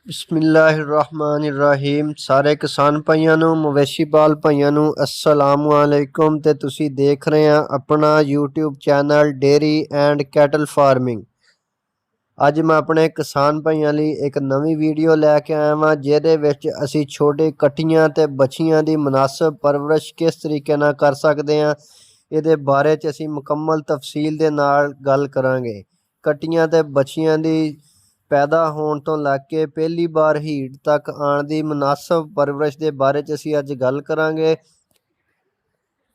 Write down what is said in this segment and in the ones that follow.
बिस्मिल्लाहिर्रहमानिर्रहीम। सारे किसान भाइयों ਨੂੰ ਮਵੇਸ਼ੀ ਪਾਲ ਭਾਈਆਂ ਨੂੰ अस्सलाम वालेकुम ਤੇ ਤੁਸੀਂ ਦੇਖ ਰਹੇ ਆ ਆਪਣਾ YouTube channel dairy and cattle farming. ਅੱਜ ਮੈਂ ਆਪਣੇ ਕਿਸਾਨ ਭਾਈਆਂ ਲਈ ਇੱਕ ਨਵੀਂ ਵੀਡੀਓ ਲੈ ਕੇ ਆਇਆ ਹਾਂ ਜਿਹਦੇ ਵਿੱਚ ਅਸੀਂ ਛੋਟੇ ਕੱਟੀਆਂ ਤੇ ਬੱਚੀਆਂ ਦੀ ਮੁਨਾਸਬ ਪਰਵਰਿਸ਼ ਕਿਸ ਤਰੀਕੇ ਨਾਲ ਕਰ ਸਕਦੇ ਹਾਂ ਇਹਦੇ ਬਾਰੇ 'ਚ ਅਸੀਂ ਮੁਕੰਮਲ ਤਫਸੀਲ ਦੇ ਨਾਲ ਗੱਲ ਕਰਾਂਗੇ। ਕੱਟੀਆਂ ਤੇ ਬੱਚੀਆਂ ਦੀ पैदा होने तो लैके पहली बार हीट तक आने की मुनासब परवरिश के बारे असी अज गल करांगे।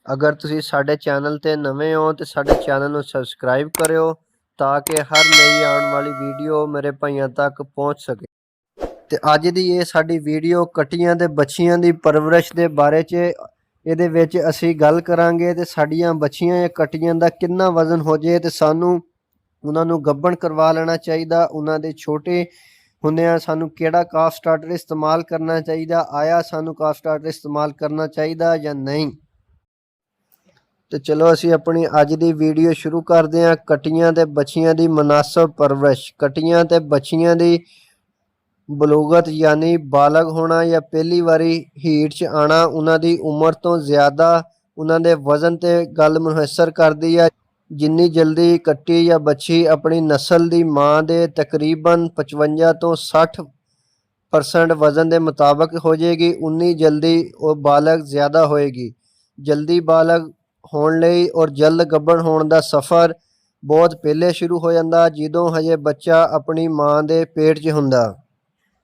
अगर तुसी साडे चैनल ते नवे हो तो साडे चैनल को सबसक्राइब करो ताकि हर नई आने वाली वीडियो मेरे भाइयों तक पहुँच सके। तो अज की ये साडी वीडियो कटियां ते बच्चियां की परवरिश के बारे ये असी गल करांगे। तो साडियां बच्चियां या कटियां का कितना वजन हो जाए तो सानू उन्होंने गब्बन करवा लेना चाहिए। उन्होंने छोटे होंदियां सानू केड़ा काफ स्टार्टर इस्तेमाल करना चाहिए, आया सानू काफ स्टार्टर इस्तेमाल करना चाहिए या नहीं। तो चलो असी अपनी अज की वीडियो शुरू करते हैं। कटियां ते बच्चियां की मुनासब परवरिश। कटियां ते बच्चियां की बलूगत यानी बालग होना या पहली बारी हीट च आना उन्होंने उम्र तो ज़्यादा उन्होंने वजन ते गल मुनहसर करती है। जिन्नी जल्दी कट्टी या बच्ची अपनी नस्ल की माँ के तकरीबन 55 तो 60% वजन के मुताबिक हो जाएगी उन्नी जल्दी वो बालग ज़्यादा होएगी। जल्दी बालग होने और जल्द गब्बन होने का सफ़र बहुत पहले शुरू हो जाता जदों हजे बच्चा अपनी माँ के पेट च हुंदा।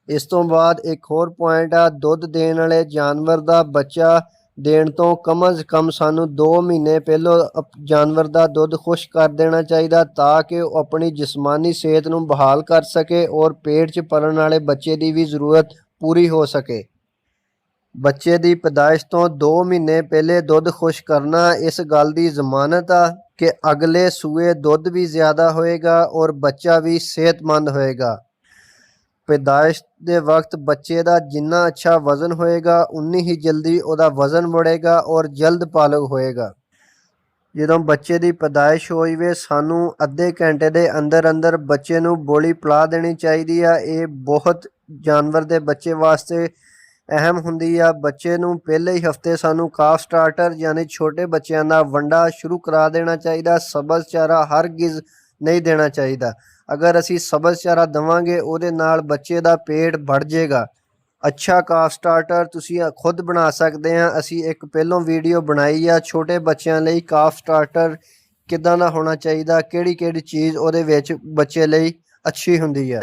इस तो बाद एक होर पॉइंट आ दुध देने वाले जानवर का बच्चा देण तो कम अज़ कम सानू 2 महीने पहलों जानवर का दुध खुश कर देना चाहिए ताकि वह अपनी जिस्मानी सेहत नूं बहाल कर सके और पेट च पलण वाले बच्चे की भी ज़रूरत पूरी हो सके। बच्चे की पैदाइश तो 2 महीने पहले दुध खुश करना इस गल की जमानत आ कि अगले सूए दुध भी ज़्यादा होएगा और बच्चा भी सेहतमंद होएगा। पैदाइश के वक्त बच्चे का जिन्ना अच्छा वजन होएगा उन्नी ही जल्दी उसका वजन बढ़ेगा और जल्द पालग होएगा। जदों बच्चे की पैदाइश होई सानू अद्धे घंटे के अंदर अंदर बच्चे नूं बोली पिला देनी चाहिए। ये बहुत जानवर के बच्चे वास्ते अहम हुंदी आ। बच्चे नूं पहले ही हफ्ते सानू काफ स्टार्टर यानी छोटे बच्चों का वंडा शुरू करा देना चाहिए। सब्ज़ चारा हरगिज़ नहीं देना चाहिए। अगर असी सब्ज़ चारा देवांगे उहदे नाल बच्चे का पेट बढ़ जाएगा। अच्छा काफ स्टार्टर तुसी खुद बना सकते हैं। असी एक पहलों वीडियो बनाई आ छोटे बच्चों लई काफ स्टार्टर किदां दा होना चाहिए, किहड़ी चीज़ उहदे विच बच्चे लई अच्छी हुंदी है।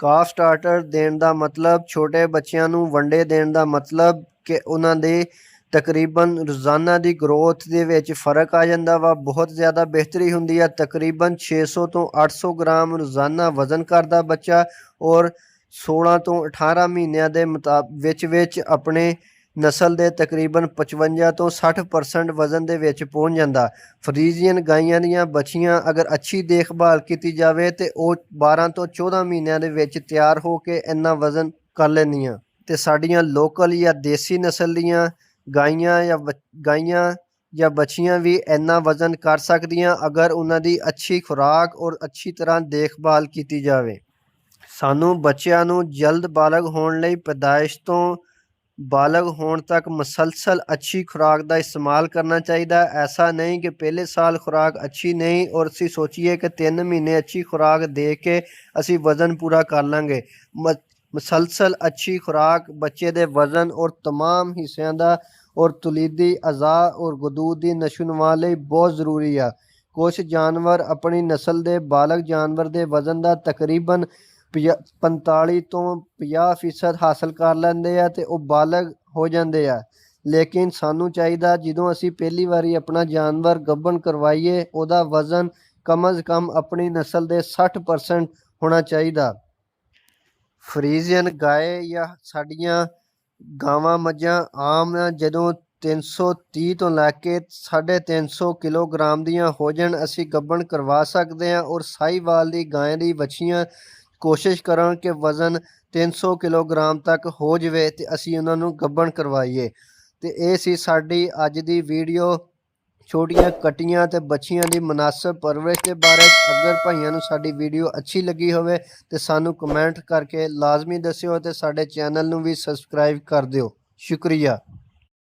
काफ स्टार्टर देने का मतलब छोटे बच्चों नूं वंडे देने का मतलब कि उन्हां दे तकरीबन रोज़ाना की ग्रोथ दे विच फ़र्क आ जाता वा। बहुत ज़्यादा बेहतरी हुंदी है। तकरीबन 600 तो 800 ग्राम रोज़ाना वजन करता बच्चा और 16 तो 18 महीनों के विच अपने नस्ल के तकरीबन 55 तो 60% वजन के विच पहुँच जाता। फ्रीजियन गाइयां दियां बच्चियां अगर अच्छी देखभाल की जाए तो वह 12 तो 14 महीनों के विच तैयार हो के इन्ना वजन कर लैंदियां। ते साडियां लोकल या देसी नस्ल दियां गाइयां या बच्चियां भी इन्ना वजन कर सकदियां अगर उन्होंने अच्छी खुराक और अच्छी तरह देखभाल की जाए। सानू बच्चों नूं जल्द बालग होने लई पैदाइश तो बालग होने तक मुसलसल अच्छी खुराक का इस्तेमाल करना चाहिए। ऐसा नहीं कि पहले साल खुराक अच्छी नहीं और असी सोचिए कि 3 महीने अच्छी खुराक दे के असी वज़न पूरा कर लेंगे। मुसलसल अच्छी खुराक बच्चे के वज़न और तमाम हिस्सों का और तलीदी अज़ा और गदूद की नशोनुमा लई बहुत ज़रूरी है। कुछ जानवर अपनी नस्ल के बालग जानवर के वज़न का तकरीबन 45 तो 50% हासिल कर लेंदे आ ते वह बालग हो जाते हैं। लेकिन सानू चाहिए जदों असी पहली बारी अपना जानवर गब्बन करवाइए उहदा वज़न कम अज़ कम अपनी नस्ल के 60% होना चाहिए। फ्रीजियन गाय या साडियां गावां मझां आम जदों 330 तो लैके 350 किलोग्राम दियां हो जाण असी गब्बन करवा सकते हैं। और साहीवाल दी गाय दी बच्चियां कोशिश करन कि वज़न 300 किलोग्राम तक हो जाए तो असी उन्होंने गब्बन करवाइए। तो ये सी साडी अज दी वीडियो। ਛੋਟੀਆਂ ਕੱਟੀਆਂ ਤੇ ਬੱਚੀਆਂ ਦੀ ਮੁਨਾਸਬ ਪਰਵਰਿਸ਼ ਦੇ ਬਾਰੇ ਅਗਰ ਭਾਈਆਂ ਨੂੰ ਸਾਡੀ ਵੀਡੀਓ ਅੱਛੀ ਲੱਗੀ ਹੋਵੇ ਤੇ ਸਾਨੂੰ ਕਮੈਂਟ ਕਰਕੇ ਲਾਜ਼ਮੀ ਦੱਸਿਓ ਤੇ ਸਾਡੇ ਚੈਨਲ ਨੂੰ ਵੀ ਸਬਸਕ੍ਰਾਈਬ ਕਰ ਦਿਓ। ਸ਼ੁਕਰੀਆ।